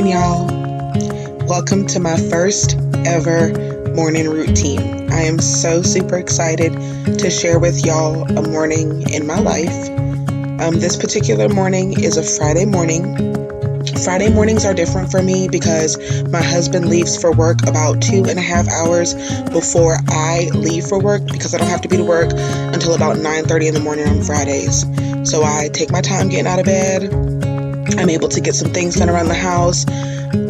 morning, y'all. Welcome to my first ever morning routine. I am so super excited to share with y'all a morning in my life. This particular morning is a Friday morning. Friday mornings are different for me because my husband leaves for work about 2.5 hours before I leave for work, because I don't have to be to work until about 9:30 in the morning on Fridays. So I take my time getting out of bed. I'm able to get some things done around the house,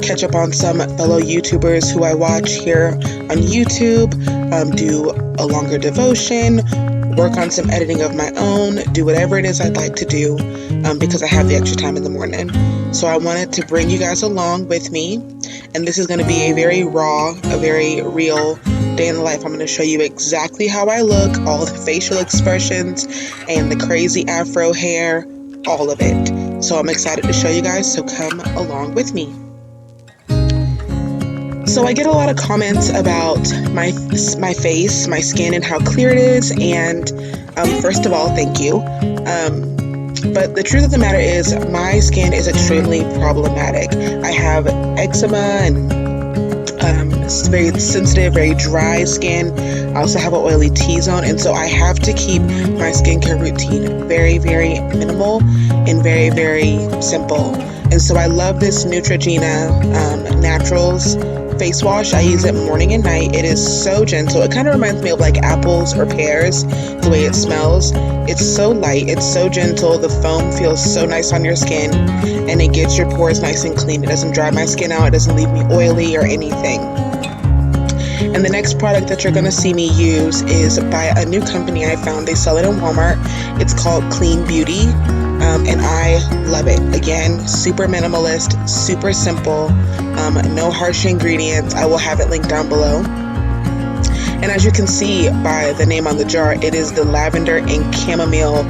catch up on some fellow YouTubers who I watch here on YouTube, do a longer devotion, work on some editing of my own, do whatever it is I'd like to do because I have the extra time in the morning. So I wanted to bring you guys along with me, and this is going to be a very raw, a very real day in the life. I'm going to show you exactly how I look, all the facial expressions and the crazy afro hair, all of it. So I'm excited to show you guys, so come along with me. So I get a lot of comments about my face, my skin, and how clear it is, and first of all, thank you. But the truth of the matter is my skin is extremely problematic. I have eczema and it's very sensitive, very dry skin. I also have an oily T-zone, and so I have to keep my skincare routine very, very minimal and very, very simple. And so I love this Neutrogena Naturals face wash. I use it morning and night. It is so gentle. It kind of reminds me of like apples or pears, the way it smells. It's so light. It's so gentle. The foam feels so nice on your skin, and it gets your pores nice and clean. It doesn't dry my skin out. It doesn't leave me oily or anything. And the next product that you're going to see me use is by a new company I found. They sell it in Walmart. It's called Clean Beauty, and I love it. Again, super minimalist, super simple, no harsh ingredients. I will have it linked down below. And as you can see by the name on the jar, it is the lavender and chamomile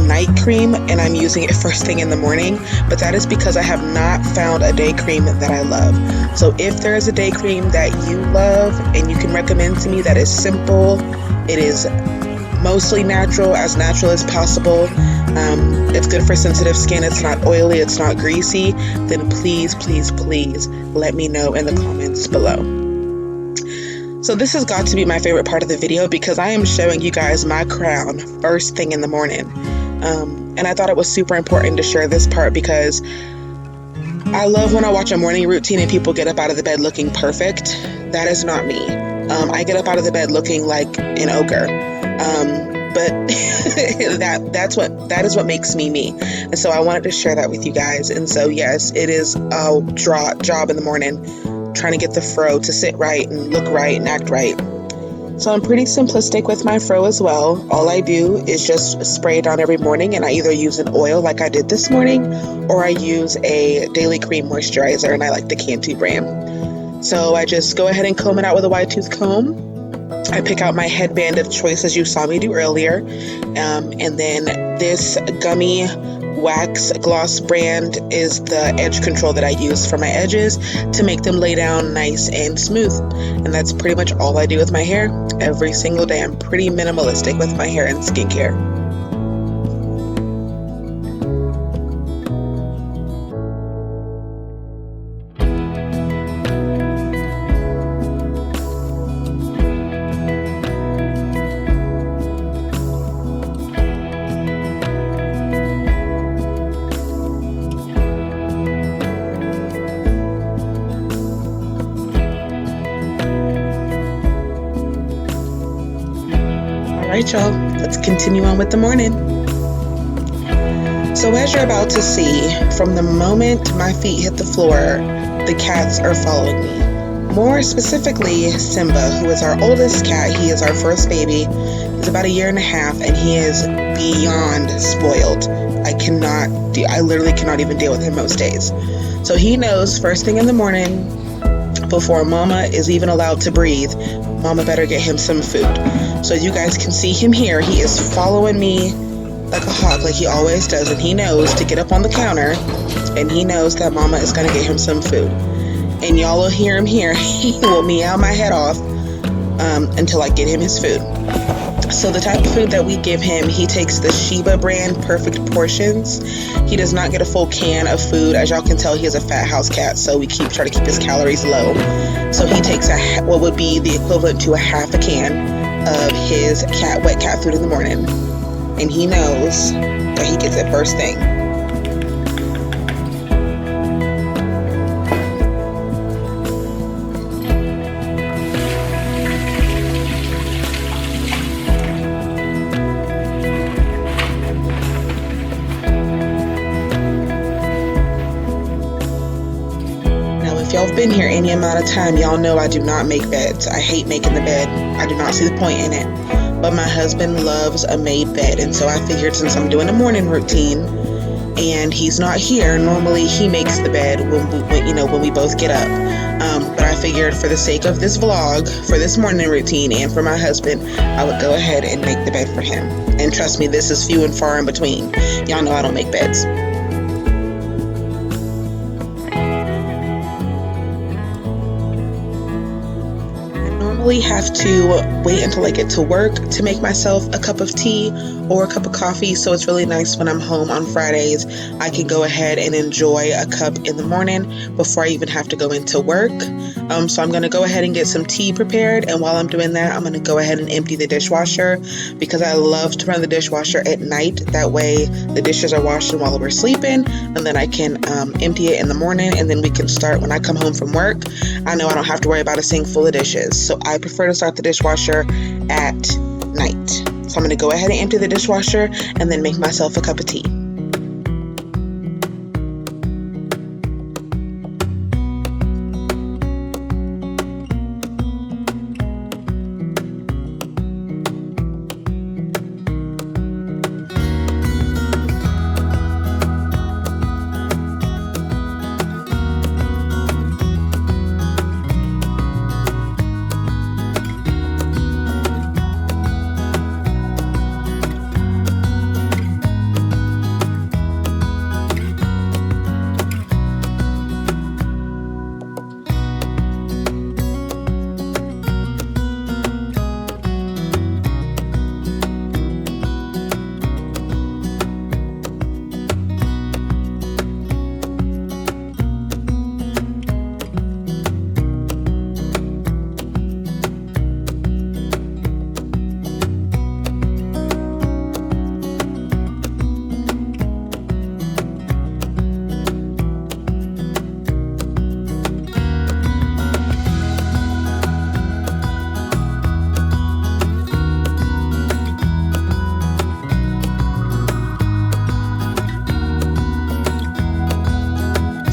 night cream, and I'm using it first thing in the morning, but that is because I have not found a day cream that I love. So if there is a day cream that you love and you can recommend to me that is simple, it is mostly natural as possible, it's good for sensitive skin, it's not oily, it's not greasy, then please, please, please let me know in the comments below. So this has got to be my favorite part of the video because I am showing you guys my crown first thing in the morning. And I thought it was super important to share this part because I love when I watch a morning routine and people get up out of the bed looking perfect. That is not me. I get up out of the bed looking like an ogre. But that is what makes me me. And so I wanted to share that with you guys. And so yes, it is a job in the morning, trying to get the fro to sit right and look right and act right. So I'm pretty simplistic with my fro as well. All I do is just spray it on every morning, and I either use an oil like I did this morning, or I use a daily cream moisturizer, and I like the Cantu brand. So I just go ahead and comb it out with a wide tooth comb. I pick out my headband of choice as you saw me do earlier, and then this gummy wax gloss brand is the edge control that I use for my edges to make them lay down nice and smooth. And that's pretty much all I do with my hair every single day. I'm pretty minimalistic with my hair and skincare. Alright, y'all, let's continue on with the morning. So as you're about to see, from the moment my feet hit the floor, the cats are following me. More specifically, Simba, who is our oldest cat. He is our first baby. He's about 1.5 years, and he is beyond spoiled. I literally cannot even deal with him most days. So he knows first thing in the morning, before Mama is even allowed to breathe, Mama better get him some food. So you guys can see him here. He is following me like a hawk, like he always does, and he knows to get up on the counter, and he knows that Mama is going to get him some food. And y'all will hear him here. He will meow my head off until I get him his food. So the type of food that we give him, he takes the Sheba brand Perfect Portions. He does not get a full can of food. As y'all can tell, he is a fat house cat, so we try to keep his calories low. So he takes what would be the equivalent to a half a can of his wet cat food in the morning. And he knows that he gets it first thing. If y'all have been here any amount of time, y'all know I do not make beds. I hate making the bed. I do not see the point in it. But my husband loves a made bed, and so I figured since I'm doing a morning routine and he's not here, normally he makes the bed when we both get up. But I figured for the sake of this vlog, for this morning routine, and for my husband, I would go ahead and make the bed for him. And trust me, this is few and far in between. Y'all know I don't make beds. Have to wait until I get to work to make myself a cup of tea or a cup of coffee, so it's really nice when I'm home on Fridays. I can go ahead and enjoy a cup in the morning before I even have to go into work. So I'm going to go ahead and get some tea prepared, and while I'm doing that, I'm going to go ahead and empty the dishwasher because I love to run the dishwasher at night. That way the dishes are washed while we're sleeping, and then I can empty it in the morning, and then we can start when I come home from work. I know I don't have to worry about a sink full of dishes, so I prefer to start the dishwasher at night. So I'm going to go ahead and empty the dishwasher and then make myself a cup of tea.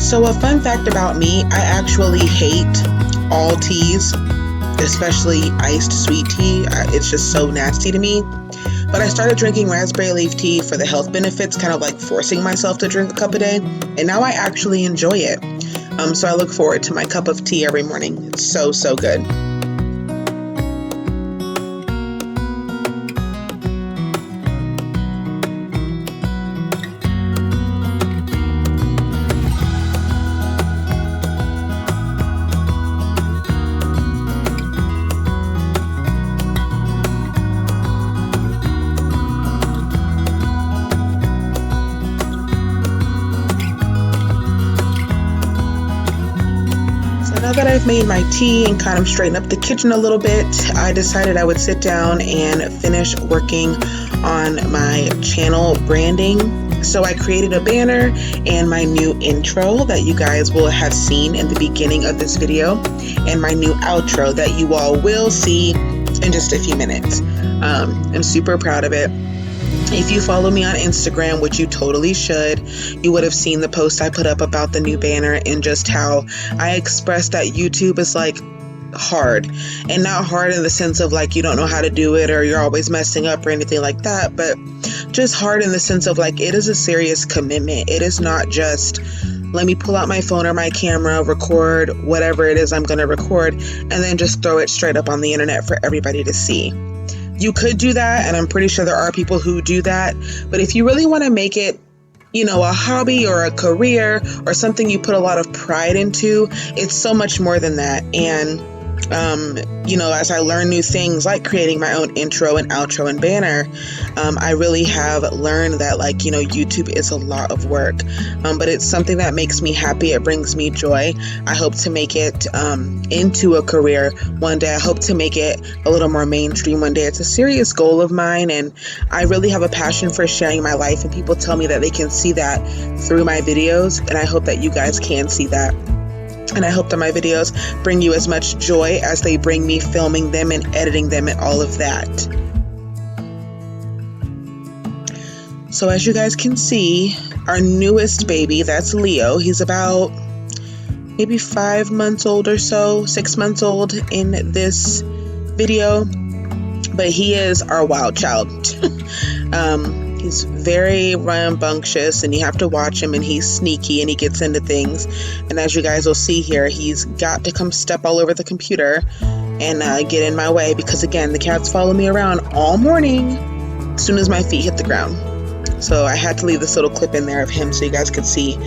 So a fun fact about me, I actually hate all teas, especially iced sweet tea. It's just so nasty to me. But I started drinking raspberry leaf tea for the health benefits, kind of like forcing myself to drink a cup a day. And now I actually enjoy it. So I look forward to my cup of tea every morning. It's so, so good. Now that I've made my tea and kind of straightened up the kitchen a little bit, I decided I would sit down and finish working on my channel branding. So I created a banner and my new intro that you guys will have seen in the beginning of this video, and my new outro that you all will see in just a few minutes. I'm super proud of it. If you follow me on Instagram, which you totally should, you would have seen the post I put up about the new banner and just how I expressed that YouTube is like hard, and not hard in the sense of like you don't know how to do it or you're always messing up or anything like that, but just hard in the sense of like it is a serious commitment. It is not just let me pull out my phone or my camera, record whatever it is I'm going to record, and then just throw it straight up on the internet for everybody to see. You could do that, and I'm pretty sure there are people who do that, but if you really want to make it, you know, a hobby or a career or something you put a lot of pride into, it's so much more than that. And you know, as I learn new things like creating my own intro and outro and banner, I really have learned that, like, you know, YouTube is a lot of work, but it's something that makes me happy. It brings me joy. I hope to make it into a career one day. I hope to make it a little more mainstream one day. It's a serious goal of mine, and I really have a passion for sharing my life, and people tell me that they can see that through my videos, and I hope that you guys can see that. And I hope that my videos bring you as much joy as they bring me filming them and editing them and all of that. So as you guys can see, our newest baby, that's Leo. He's about maybe 5 months old or so, 6 months old in this video, but he is our wild child. He's very rambunctious, and you have to watch him, and he's sneaky, and he gets into things. And as you guys will see here, he's got to come step all over the computer and get in my way, because again, the cats follow me around all morning as soon as my feet hit the ground. So I had to leave this little clip in there of him so you guys could see.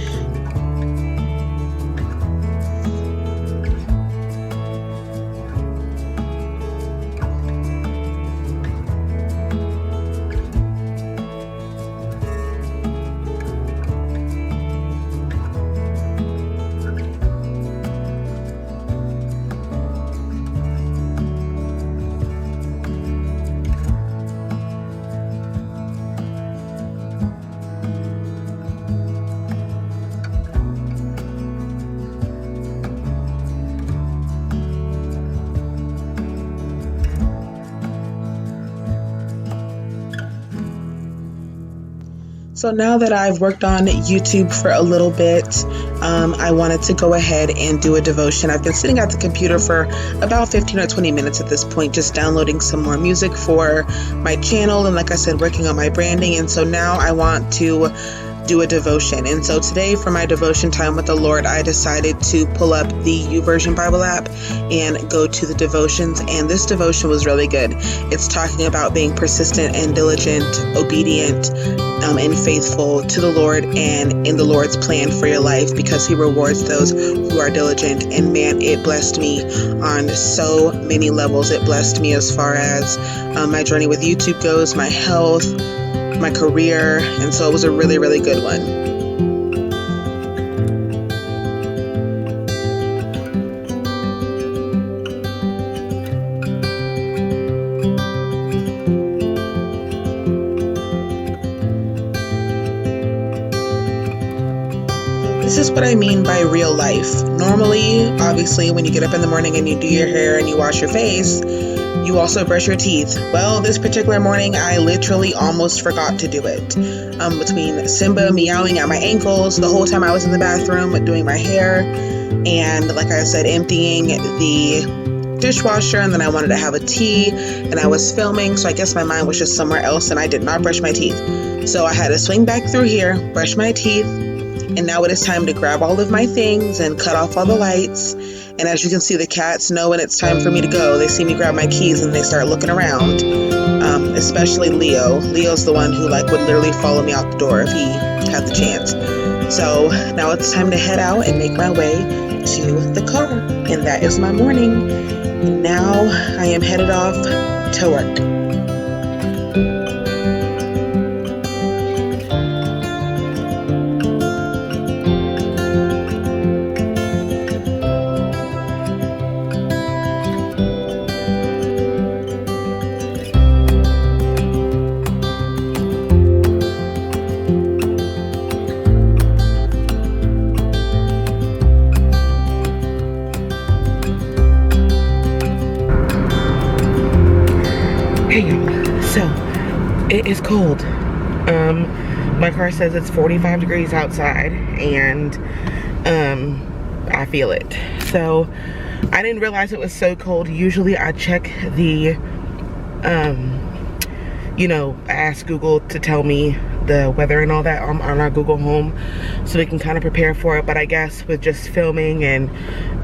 So now that I've worked on YouTube for a little bit, I wanted to go ahead and do a devotion. I've been sitting at the computer for about 15 or 20 minutes at this point, just downloading some more music for my channel, and like I said, working on my branding. And so now I want to do a devotion. And so today, for my devotion time with the Lord, I decided to pull up the YouVersion Bible app and go to the devotions. And this devotion was really good. It's talking about being persistent and diligent, obedient, and faithful to the Lord and in the Lord's plan for your life, because He rewards those who are diligent. And man, it blessed me on so many levels. It blessed me as far as my journey with YouTube goes, my health, my career, and so it was a really, really good one. This is what I mean by real life. Normally, obviously, when you get up in the morning and you do your hair and you wash your face, you also brush your teeth. Well, this particular morning, I literally almost forgot to do it. Between Simba meowing at my ankles the whole time I was in the bathroom doing my hair, and like I said, emptying the dishwasher, and then I wanted to have a tea, and I was filming, so I guess my mind was just somewhere else, and I did not brush my teeth. So I had to swing back through here, brush my teeth, and now it is time to grab all of my things and cut off all the lights. And as you can see, the cats know when it's time for me to go. They see me grab my keys and they start looking around, especially Leo. Leo's the one who would literally follow me out the door if he had the chance. So now it's time to head out and make my way to the car. And that is my morning. And now I am headed off to work. Hey y'all, so it is cold. My car says it's 45 degrees outside, and I feel it. So I didn't realize it was so cold. Usually I check the I ask Google to tell me the weather and all that on our Google Home, so we can kind of prepare for it. But I guess with just filming and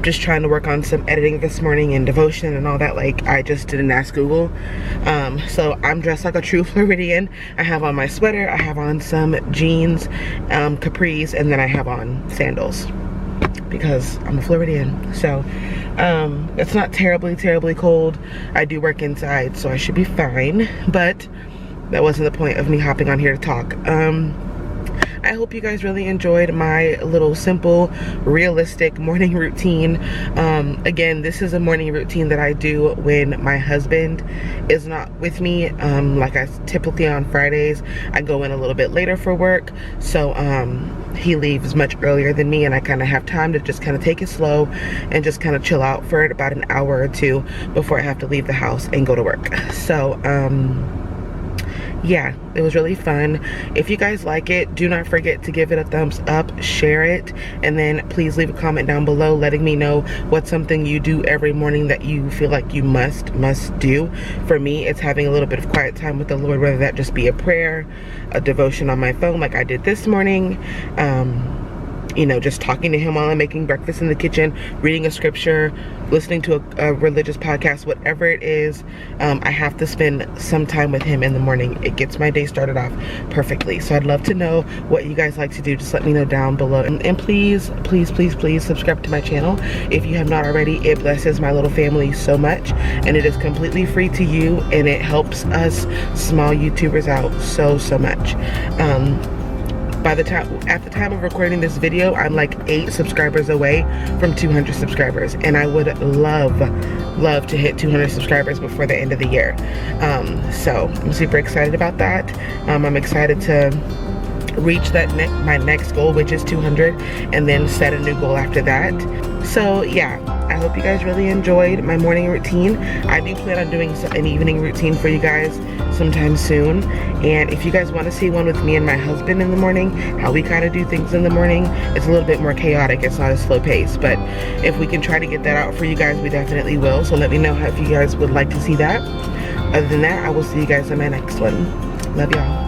just trying to work on some editing this morning and devotion and all that, I just didn't ask Google. So I'm dressed like a true Floridian. I have on my sweater, I have on some jeans, capris, and then I have on sandals because I'm a Floridian. So It's not terribly cold. I do work inside, so I should be fine, but that wasn't the point of me hopping on here to talk. I hope you guys really enjoyed my little simple, realistic morning routine. Again, this is a morning routine that I do when my husband is not with me. Like I typically on Fridays, I go in a little bit later for work. So he leaves much earlier than me, and I kind of have time to just kind of take it slow and just kind of chill out for about an hour or two before I have to leave the house and go to work. So yeah, it was really fun. If you guys like it, do not forget to give it a thumbs up, share it, and then please leave a comment down below letting me know what's something you do every morning that you feel like you must do. For me, it's having a little bit of quiet time with the Lord, whether that just be a prayer, a devotion on my phone like I did this morning, you know, just talking to him while I'm making breakfast in the kitchen, reading a scripture, listening to a religious podcast, whatever it is. I have to spend some time with him in the morning. It gets my day started off perfectly. So I'd love to know what you guys like to do. Just let me know down below. And please subscribe to my channel if you have not already. It blesses my little family so much, and it is completely free to you, and it helps us small YouTubers out so much. At the time of recording this video, I'm like 8 subscribers away from 200 subscribers, and I would love to hit 200 subscribers before the end of the year. So I'm super excited about that. I'm excited to reach that my next goal, which is 200, and then set a new goal after that. So yeah, I hope you guys really enjoyed my morning routine. I do plan on doing an evening routine for you guys sometime soon, and if you guys want to see one with me and my husband in the morning, how we kind of do things in the morning, it's a little bit more chaotic. It's not a slow pace, but if we can try to get that out for you guys, we definitely will. So let me know if you guys would like to see that. Other than that, I will see you guys in my next one. Love y'all.